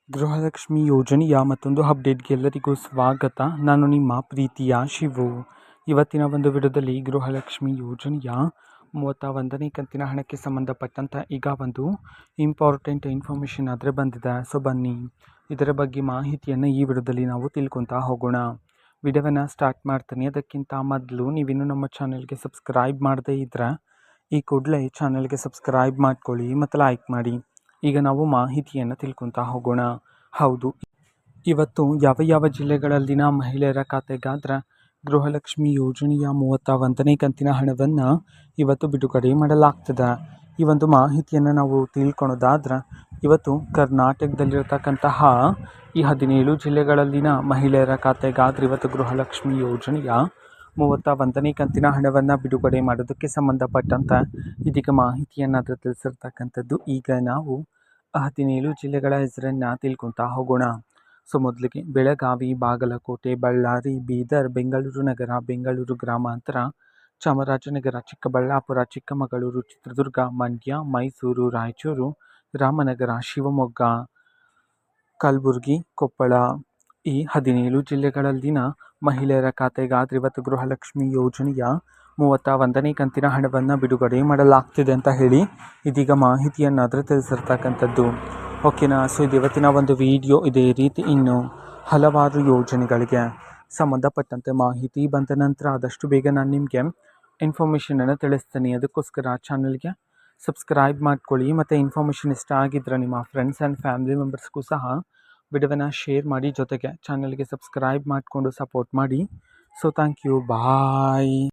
ಗೃಹಲಕ್ಷ್ಮಿ ಯೋಜನೆಯ ಮತ್ತೊಂದು ಅಪ್ಡೇಟ್ಗೆ ಎಲ್ಲರಿಗೂ ಸ್ವಾಗತ. ನಾನು ನಿಮ್ಮ ಪ್ರೀತಿಯ ಶಿವು. ಇವತ್ತಿನ ಒಂದು ವಿಡಿಯೋದಲ್ಲಿ ಗೃಹಲಕ್ಷ್ಮಿ ಯೋಜನೆಯ 31ನೇ ಕಂತಿನ ಹಣಕ್ಕೆ ಸಂಬಂಧಪಟ್ಟಂಥ ಈಗ ಒಂದು ಇಂಪಾರ್ಟೆಂಟ್ ಇನ್ಫಾರ್ಮೇಷನ್ ಆದರೆ ಬಂದಿದೆ. ಸೊ ಬನ್ನಿ ಇದರ ಬಗ್ಗೆ ಮಾಹಿತಿಯನ್ನು ಈ ವಿಡಿಯೋದಲ್ಲಿ ನಾವು ತಿಳ್ಕೊತಾ ಹೋಗೋಣ. ವಿಡಿಯೋವನ್ನು ಸ್ಟಾರ್ಟ್ ಮಾಡ್ತೀನಿ. ಅದಕ್ಕಿಂತ ಮೊದಲು ನೀವಿನ್ನೂ ನಮ್ಮ ಚಾನಲ್ಗೆ ಸಬ್ಸ್ಕ್ರೈಬ್ ಮಾಡದೇ ಇದ್ದರೆ ಈ ಕೂಡಲೇ ಚಾನಲ್ಗೆ ಸಬ್ಸ್ಕ್ರೈಬ್ ಮಾಡ್ಕೊಳ್ಳಿ ಮತ್ತು ಲೈಕ್ ಮಾಡಿ. ಈಗ ನಾವು ಮಾಹಿತಿಯನ್ನು ತಿಳ್ಕೊತಾ ಹೋಗೋಣ. ಹೌದು, ಇವತ್ತು ಯಾವ ಜಿಲ್ಲೆಗಳಲ್ಲಿನ ಮಹಿಳೆಯರ ಖಾತೆಗಾದ್ರೆ ಗೃಹಲಕ್ಷ್ಮಿ ಯೋಜನೆಯ 31ನೇ ಕಂತಿನ ಹಣವನ್ನು ಇವತ್ತು ಬಿಡುಗಡೆ ಮಾಡಲಾಗ್ತದೆ. ಈ ಒಂದು ಮಾಹಿತಿಯನ್ನು ನಾವು ತಿಳ್ಕೊಳೋದಾದ್ರೆ ಇವತ್ತು ಕರ್ನಾಟಕದಲ್ಲಿರತಕ್ಕಂತಹ ಈ 17 ಜಿಲ್ಲೆಗಳಲ್ಲಿನ ಮಹಿಳೆಯರ ಖಾತೆಗಾದ್ರೆ ಇವತ್ತು ಗೃಹಲಕ್ಷ್ಮಿ ಯೋಜನೆಯ 31ನೇ ಕಂತಿನ ಹಣವನ್ನು ಬಿಡುಗಡೆ ಮಾಡೋದಕ್ಕೆ ಸಂಬಂಧಪಟ್ಟಂಥ ಇದೀಗ ಮಾಹಿತಿಯನ್ನು ತಿಳಿಸಿರ್ತಕ್ಕಂಥದ್ದು. ಈಗ ನಾವು 17 ಜಿಲ್ಲೆಗಳ ಹೆಸರನ್ನು ತಿಳ್ಕೊತಾ ಹೋಗೋಣ. ಸೊ ಮೊದಲಿಗೆ ಬೆಳಗಾವಿ, ಬಾಗಲಕೋಟೆ, ಬಳ್ಳಾರಿ, ಬೀದರ್, ಬೆಂಗಳೂರು ನಗರ, ಬೆಂಗಳೂರು ಗ್ರಾಮಾಂತರ, ಚಾಮರಾಜನಗರ, ಚಿಕ್ಕಬಳ್ಳಾಪುರ, ಚಿಕ್ಕಮಗಳೂರು, ಚಿತ್ರದುರ್ಗ, ಮಂಡ್ಯ, ಮೈಸೂರು, ರಾಯಚೂರು, ರಾಮನಗರ, ಶಿವಮೊಗ್ಗ, ಕಲಬುರಗಿ, ಕೊಪ್ಪಳ ಈ 17 ಜಿಲ್ಲೆಗಳಲ್ಲಿನ ಮಹಿಳೆಯರ ಖಾತೆಗಾದ್ರೆ ಇವತ್ತು ಗೃಹಲಕ್ಷ್ಮಿ ಯೋಜನೆಯ 31ನೇ ಕಂತಿನ ಹಣವನ್ನು ಬಿಡುಗಡೆ ಮಾಡಲಾಗ್ತಿದೆ ಅಂತ ಹೇಳಿ ಇದೀಗ ಮಾಹಿತಿಯನ್ನಾದರೆ ತಿಳಿಸಿರ್ತಕ್ಕಂಥದ್ದು. ಓಕೆನಾ. ಸೊ ಇದು ಇವತ್ತಿನ ಒಂದು ವಿಡಿಯೋ. ಇದೇ ರೀತಿ ಇನ್ನು ಹಲವಾರು ಯೋಜನೆಗಳಿಗೆ ಸಂಬಂಧಪಟ್ಟಂತೆ ಮಾಹಿತಿ ಬಂದ ನಂತರ ಆದಷ್ಟು ಬೇಗ ನಾನು ನಿಮಗೆ ಇನ್ಫಾರ್ಮೇಷನನ್ನು ತಿಳಿಸ್ತೀನಿ. ಅದಕ್ಕೋಸ್ಕರ ಚಾನಲ್ಗೆ ಸಬ್ಸ್ಕ್ರೈಬ್ ಮಾಡ್ಕೊಳ್ಳಿ ಮತ್ತು ಇನ್ಫಾರ್ಮೇಷನ್ ಇಷ್ಟ ಆಗಿದ್ದರೆ ನಿಮ್ಮ ಫ್ರೆಂಡ್ಸ್ ಆ್ಯಂಡ್ ಫ್ಯಾಮಿಲಿ ಮೆಂಬರ್ಸ್ಗೂ ಸಹ ವಿಡಿಯೋವನ್ನು ಶೇರ್ ಮಾಡಿ, ಜೊತೆಗೆ ಚಾನಲ್ಗೆ ಸಬ್ಸ್ಕ್ರೈಬ್ ಮಾಡಿಕೊಂಡು ಸಪೋರ್ಟ್ ಮಾಡಿ. So thank you, bye.